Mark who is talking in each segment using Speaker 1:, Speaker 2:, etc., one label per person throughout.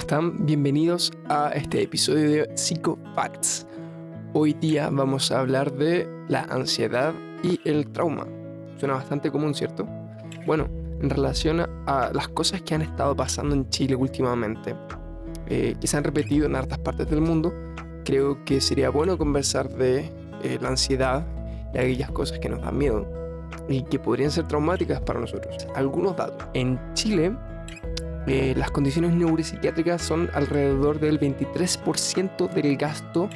Speaker 1: están? Bienvenidos a este episodio de Psycho-Facts. Hoy día vamos a hablar de la ansiedad y el trauma. Suena bastante común, ¿cierto? Bueno, en relación a las cosas que han estado pasando en Chile últimamente, que se han repetido en hartas partes del mundo, creo que sería bueno conversar de la ansiedad y aquellas cosas que nos dan miedo y que podrían ser traumáticas para nosotros. Algunos datos. En Chile, las condiciones neuropsiquiátricas son alrededor del 23% del gasto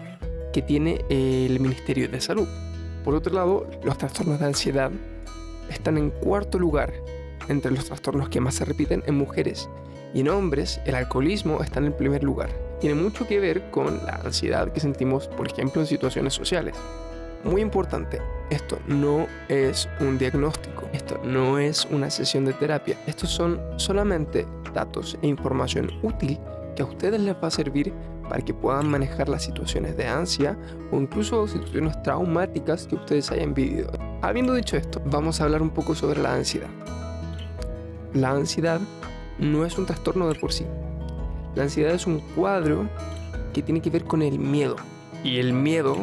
Speaker 1: que tiene el Ministerio de Salud. Por otro lado, los trastornos de ansiedad están en cuarto lugar entre los trastornos que más se repiten en mujeres. Y en hombres, el alcoholismo está en el primer lugar. Tiene mucho que ver con la ansiedad que sentimos, por ejemplo, en situaciones sociales. Muy importante, esto no es un diagnóstico, esto no es una sesión de terapia. Estos son solamente datos e información útil que a ustedes les va a servir para que puedan manejar las situaciones de ansia o incluso situaciones traumáticas que ustedes hayan vivido. Habiendo dicho esto, vamos a hablar un poco sobre la ansiedad. La ansiedad no es un trastorno de por sí. La ansiedad es un cuadro que tiene que ver con el miedo. Y el miedo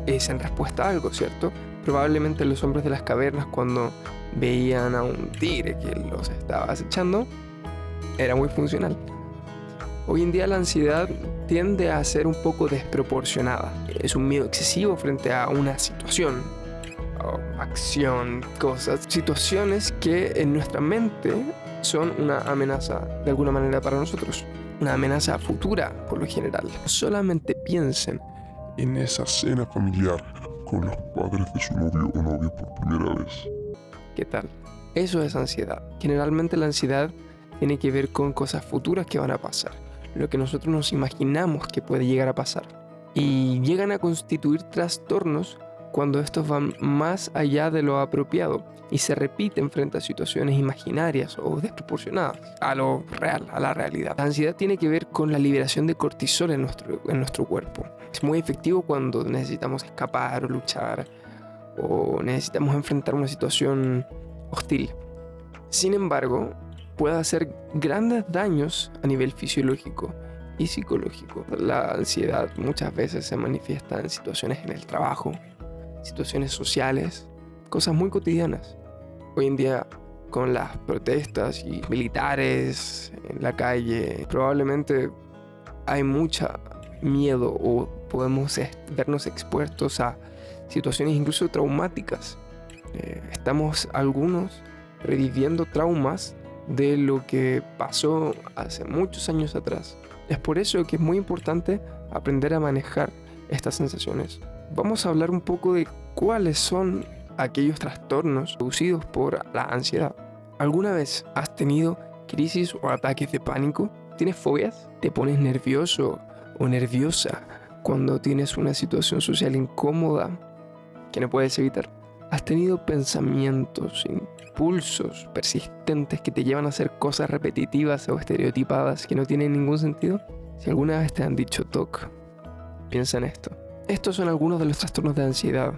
Speaker 1: es en respuesta a algo, ¿cierto? Probablemente los hombres de las cavernas, cuando veían a un tigre que los estaba acechando, era muy funcional. Hoy en día la ansiedad tiende a ser un poco desproporcionada. Es un miedo excesivo frente a una situación, o acción, cosas, situaciones que en nuestra mente son una amenaza de alguna manera para nosotros. Una amenaza futura, por lo general. Solamente piensen
Speaker 2: en esa cena familiar con los padres de su novio o novia por primera vez.
Speaker 1: ¿Qué tal? Eso es ansiedad. Generalmente la ansiedad tiene que ver con cosas futuras que van a pasar, lo que nosotros nos imaginamos que puede llegar a pasar. Y llegan a constituir trastornos cuando estos van más allá de lo apropiado y se repiten frente a situaciones imaginarias o desproporcionadas a lo real, a la realidad. La ansiedad tiene que ver con la liberación de cortisol en nuestro cuerpo. Es muy efectivo cuando necesitamos escapar o luchar o necesitamos enfrentar una situación hostil. Sin embargo, puede hacer grandes daños a nivel fisiológico y psicológico. La ansiedad muchas veces se manifiesta en situaciones en el trabajo, situaciones sociales, cosas muy cotidianas. Hoy en día, con las protestas y militares en la calle, probablemente hay mucho miedo o podemos vernos expuestos a situaciones incluso traumáticas. Estamos algunos reviviendo traumas de lo que pasó hace muchos años atrás. Es por eso que es muy importante aprender a manejar estas sensaciones. Vamos a hablar un poco de cuáles son aquellos trastornos producidos por la ansiedad. ¿Alguna vez has tenido crisis o ataques de pánico? ¿Tienes fobias? ¿Te pones nervioso o nerviosa cuando tienes una situación social incómoda que no puedes evitar? ¿Has tenido pensamientos, impulsos persistentes que te llevan a hacer cosas repetitivas o estereotipadas que no tienen ningún sentido? Si alguna vez te han dicho TOC, piensa en esto. Estos son algunos de los trastornos de ansiedad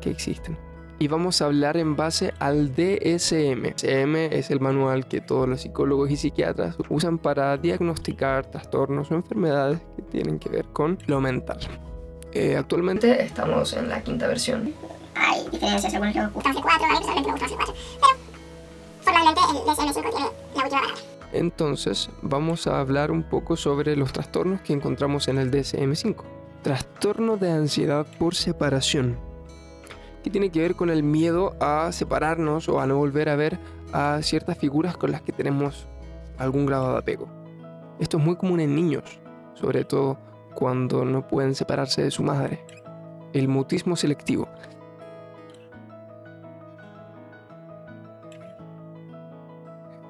Speaker 1: que existen. Y vamos a hablar en base al DSM. DSM es el manual que todos los psicólogos y psiquiatras usan para diagnosticar trastornos o enfermedades que tienen que ver con lo mental. Actualmente estamos en la 5ª versión.
Speaker 3: Hay diferencias, algunos le gustan C4, hay personas que le gustan C4, pero probablemente el DSM-5 tiene la última palabra.
Speaker 1: Entonces, vamos a hablar un poco sobre los trastornos que encontramos en el DSM-5. Trastorno de ansiedad por separación, que tiene que ver con el miedo a separarnos o a no volver a ver a ciertas figuras con las que tenemos algún grado de apego. Esto es muy común en niños, sobre todo cuando no pueden separarse de su madre. El mutismo selectivo.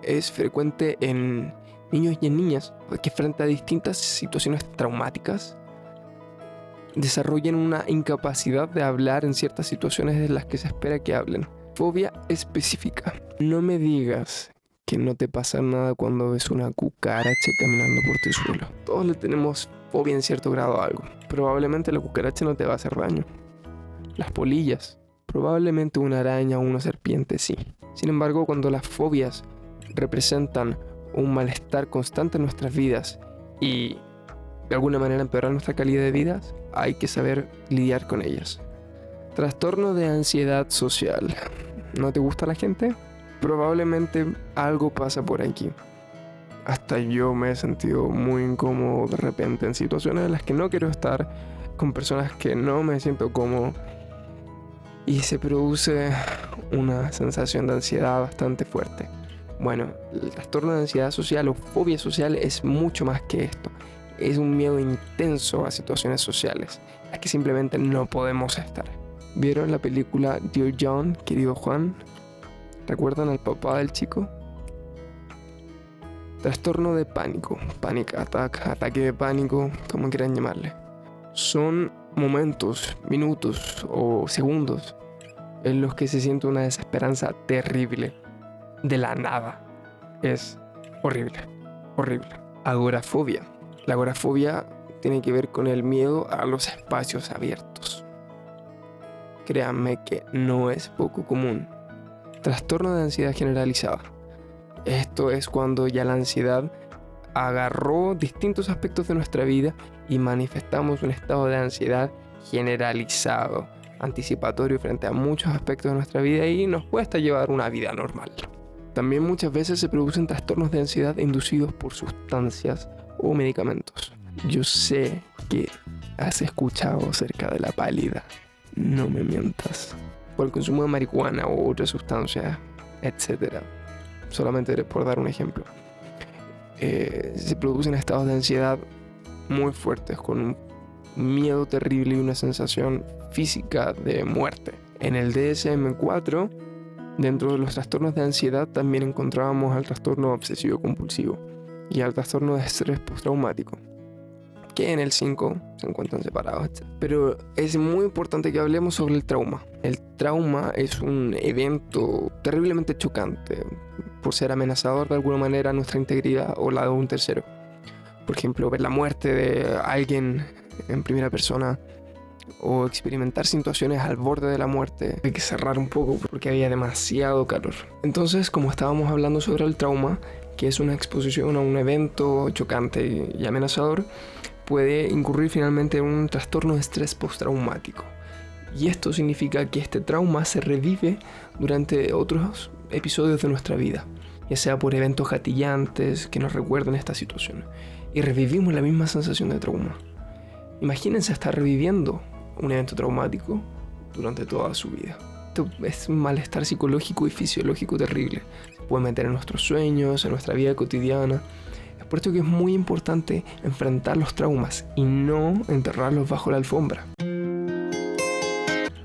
Speaker 1: Es frecuente en niños y en niñas que frente a distintas situaciones traumáticas desarrollan una incapacidad de hablar en ciertas situaciones de las que se espera que hablen. Fobia específica. No me digas que no te pasa nada cuando ves una cucaracha caminando por tu suelo. Todos le tenemos fobia en cierto grado a algo. Probablemente la cucaracha no te va a hacer daño. Las polillas. Probablemente una araña o una serpiente sí. Sin embargo, cuando las fobias representan un malestar constante en nuestras vidas y de alguna manera empeorar nuestra calidad de vida, hay que saber lidiar con ellas. Trastorno de ansiedad social. ¿No te gusta la gente? Probablemente algo pasa por aquí. Hasta yo me he sentido muy incómodo de repente en situaciones en las que no quiero estar, con personas que no me siento cómodo, y se produce una sensación de ansiedad bastante fuerte. Bueno, el trastorno de ansiedad social o fobia social es mucho más que esto. Es un miedo intenso a situaciones sociales, en las que simplemente no podemos estar. ¿Vieron la película Dear John, querido Juan? ¿Recuerdan al papá del chico? Trastorno de pánico, panic attack, ataque de pánico, como quieran llamarle. Son momentos, minutos o segundos en los que se siente una desesperanza terrible de la nada. Es horrible, horrible. Agorafobia. La agorafobia tiene que ver con el miedo a los espacios abiertos. Créanme que no es poco común. Trastorno de ansiedad generalizada. Esto es cuando ya la ansiedad agarró distintos aspectos de nuestra vida y manifestamos un estado de ansiedad generalizado, anticipatorio frente a muchos aspectos de nuestra vida y nos cuesta llevar una vida normal. También muchas veces se producen trastornos de ansiedad inducidos por sustancias o medicamentos. Yo sé que has escuchado acerca de la pálida. No me mientas. Por el consumo de marihuana u otras sustancias, etc. Solamente por dar un ejemplo. Se producen estados de ansiedad muy fuertes, con un miedo terrible y una sensación física de muerte. En el DSM-4, dentro de los trastornos de ansiedad, también encontrábamos al trastorno obsesivo-compulsivo y al trastorno de estrés postraumático, que en el 5 se encuentran separados, etc. Pero es muy importante que hablemos sobre el trauma. El trauma es un evento terriblemente chocante por ser amenazador de alguna manera a nuestra integridad o la de un tercero. Por ejemplo, ver la muerte de alguien en primera persona o experimentar situaciones al borde de la muerte. Hay que cerrar un poco porque había demasiado calor. Entonces, como estábamos hablando sobre el trauma, que es una exposición a un evento chocante y amenazador, puede incurrir finalmente en un trastorno de estrés postraumático. Y esto significa que este trauma se revive durante otros episodios de nuestra vida, ya sea por eventos gatillantes que nos recuerden esta situación. Y revivimos la misma sensación de trauma. Imagínense estar reviviendo un evento traumático durante toda su vida. Esto es un malestar psicológico y fisiológico terrible. Se puede meter en nuestros sueños, en nuestra vida cotidiana. Es por esto que es muy importante enfrentar los traumas y no enterrarlos bajo la alfombra.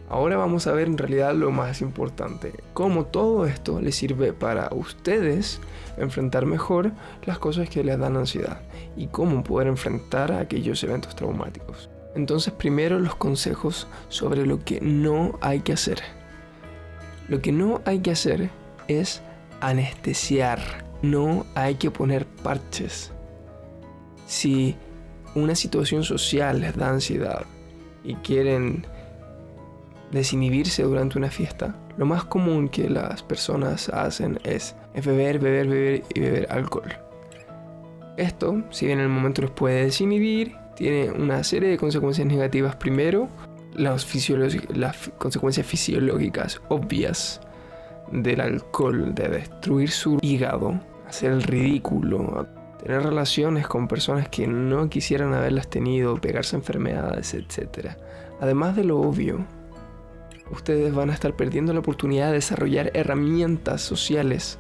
Speaker 1: Ahora vamos a ver en realidad lo más importante, cómo todo esto les sirve para ustedes enfrentar mejor las cosas que les dan ansiedad y cómo poder enfrentar aquellos eventos traumáticos. Entonces, primero los consejos sobre lo que no hay que hacer. Lo que no hay que hacer es anestesiar, no hay que poner parches. Si una situación social les da ansiedad y quieren desinhibirse durante una fiesta, lo más común que las personas hacen es beber y beber alcohol. Esto, si bien en el momento los puede desinhibir, tiene una serie de consecuencias negativas. Primero, las consecuencias fisiológicas obvias del alcohol, de destruir su hígado, hacer el ridículo, tener relaciones con personas que no quisieran haberlas tenido, pegarse enfermedades, etc. Además de lo obvio, ustedes van a estar perdiendo la oportunidad de desarrollar herramientas sociales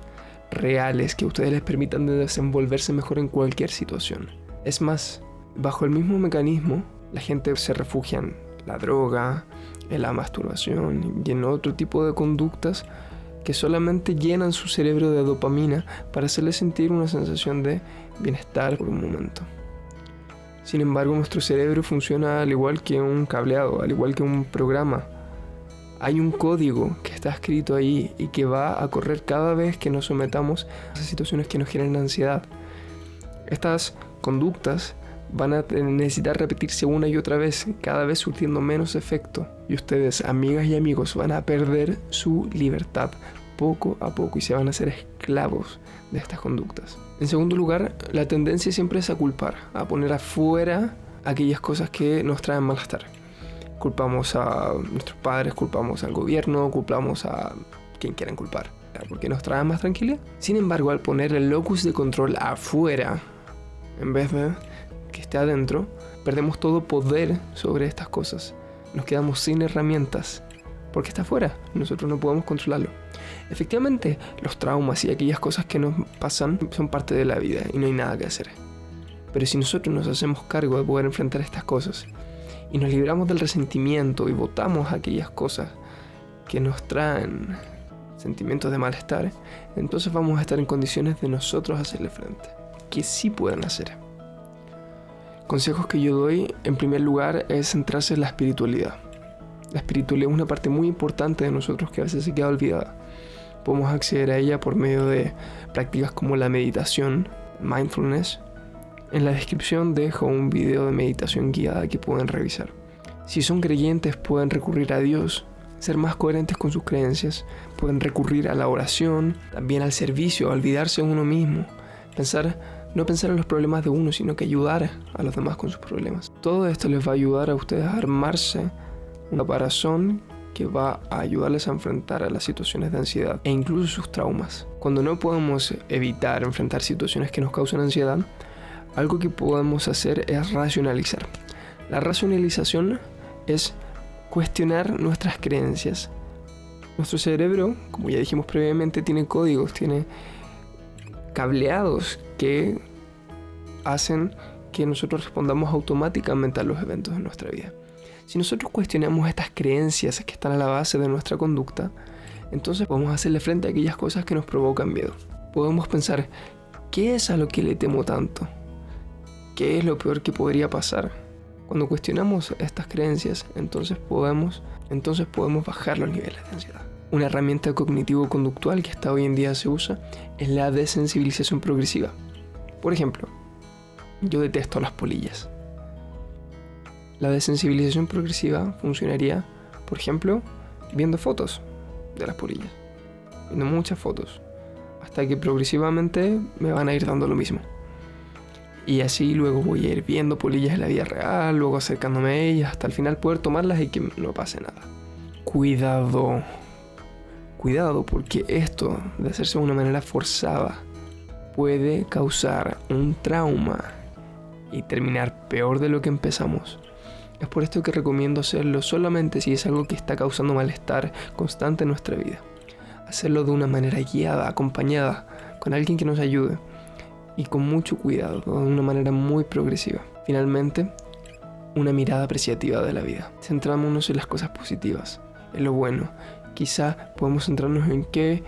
Speaker 1: reales que a ustedes les permitan desenvolverse mejor en cualquier situación. Es más, bajo el mismo mecanismo, la gente se refugia en la droga, en la masturbación y en otro tipo de conductas que solamente llenan su cerebro de dopamina para hacerle sentir una sensación de bienestar por un momento. Sin embargo, nuestro cerebro funciona al igual que un cableado, al igual que un programa. Hay un código que está escrito ahí y que va a correr cada vez que nos sometamos a esas situaciones que nos generan ansiedad. Estas conductas van a necesitar repetirse una y otra vez, cada vez surtiendo menos efecto. Y ustedes, amigas y amigos, van a perder su libertad poco a poco y se van a hacer esclavos de estas conductas. En segundo lugar, la tendencia siempre es a culpar, a poner afuera aquellas cosas que nos traen malestar. Culpamos a nuestros padres, culpamos al gobierno, culpamos a quien quieran culpar, porque nos trae más tranquilidad. Sin embargo, al poner el locus de control afuera, en vez de que esté adentro, perdemos todo poder sobre estas cosas. Nos quedamos sin herramientas, porque está afuera, nosotros no podemos controlarlo. Efectivamente, los traumas y aquellas cosas que nos pasan son parte de la vida y no hay nada que hacer. Pero si nosotros nos hacemos cargo de poder enfrentar estas cosas y nos libramos del resentimiento y botamos aquellas cosas que nos traen sentimientos de malestar, entonces vamos a estar en condiciones de nosotros hacerle frente, que sí pueden hacer. Consejos que yo doy, en primer lugar, es centrarse en la espiritualidad. La espiritualidad es una parte muy importante de nosotros que a veces se queda olvidada. Podemos acceder a ella por medio de prácticas como la meditación, mindfulness. En la descripción dejo un video de meditación guiada que pueden revisar. Si son creyentes, pueden recurrir a Dios, ser más coherentes con sus creencias, pueden recurrir a la oración, también al servicio, a olvidarse de uno mismo, no pensar en los problemas de uno, sino que ayudar a los demás con sus problemas. Todo esto les va a ayudar a ustedes a armarse un caparazón que va a ayudarles a enfrentar a las situaciones de ansiedad e incluso sus traumas. Cuando no podemos evitar enfrentar situaciones que nos causan ansiedad, algo que podemos hacer es racionalizar. La racionalización es cuestionar nuestras creencias. Nuestro cerebro, como ya dijimos previamente, tiene códigos, tiene cableados que hacen que nosotros respondamos automáticamente a los eventos de nuestra vida. Si nosotros cuestionamos estas creencias que están a la base de nuestra conducta, entonces podemos hacerle frente a aquellas cosas que nos provocan miedo. Podemos pensar, ¿qué es a lo que le temo tanto? ¿Qué es lo peor que podría pasar? Cuando cuestionamos estas creencias, entonces podemos bajar los niveles de ansiedad. Una herramienta cognitivo-conductual que hasta hoy en día se usa es la desensibilización progresiva. Por ejemplo, yo detesto las polillas. La desensibilización progresiva funcionaría, por ejemplo, viendo fotos de las polillas. Viendo muchas fotos. Hasta que progresivamente me van a ir dando lo mismo. Y así luego voy a ir viendo polillas en la vida real, luego acercándome a ellas, hasta el final poder tomarlas y que no pase nada. Cuidado, porque esto de hacerse de una manera forzada puede causar un trauma y terminar peor de lo que empezamos. Es por esto que recomiendo hacerlo solamente si es algo que está causando malestar constante en nuestra vida. Hacerlo de una manera guiada, acompañada, con alguien que nos ayude y con mucho cuidado, de una manera muy progresiva. Finalmente, una mirada apreciativa de la vida. Centrémonos en las cosas positivas, en lo bueno. Quizá podemos centrarnos en qué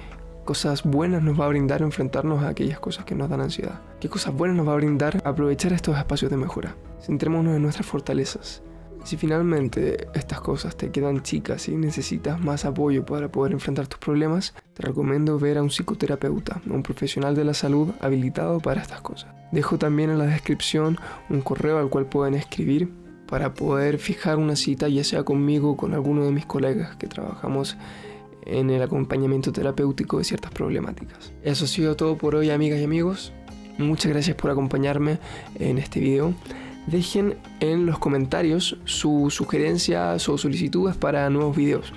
Speaker 1: cosas buenas nos va a brindar enfrentarnos a aquellas cosas que nos dan ansiedad. Qué cosas buenas nos va a brindar aprovechar estos espacios de mejora. Centrémonos en nuestras fortalezas. Si finalmente estas cosas te quedan chicas y necesitas más apoyo para poder enfrentar tus problemas, te recomiendo ver a un psicoterapeuta, un profesional de la salud habilitado para estas cosas. Dejo también en la descripción un correo al cual pueden escribir para poder fijar una cita, ya sea conmigo o con alguno de mis colegas que trabajamos en el acompañamiento terapéutico de ciertas problemáticas. Eso ha sido todo por hoy, amigas y amigos. Muchas gracias por acompañarme en este video. Dejen en los comentarios sus sugerencias o solicitudes para nuevos videos.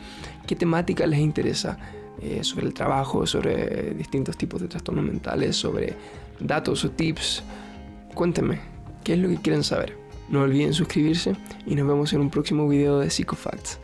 Speaker 1: ¿Qué temática les interesa? Sobre el trabajo, sobre distintos tipos de trastornos mentales, sobre datos o tips. Cuéntenme, ¿qué es lo que quieren saber? No olviden suscribirse y nos vemos en un próximo video de Psychofacts.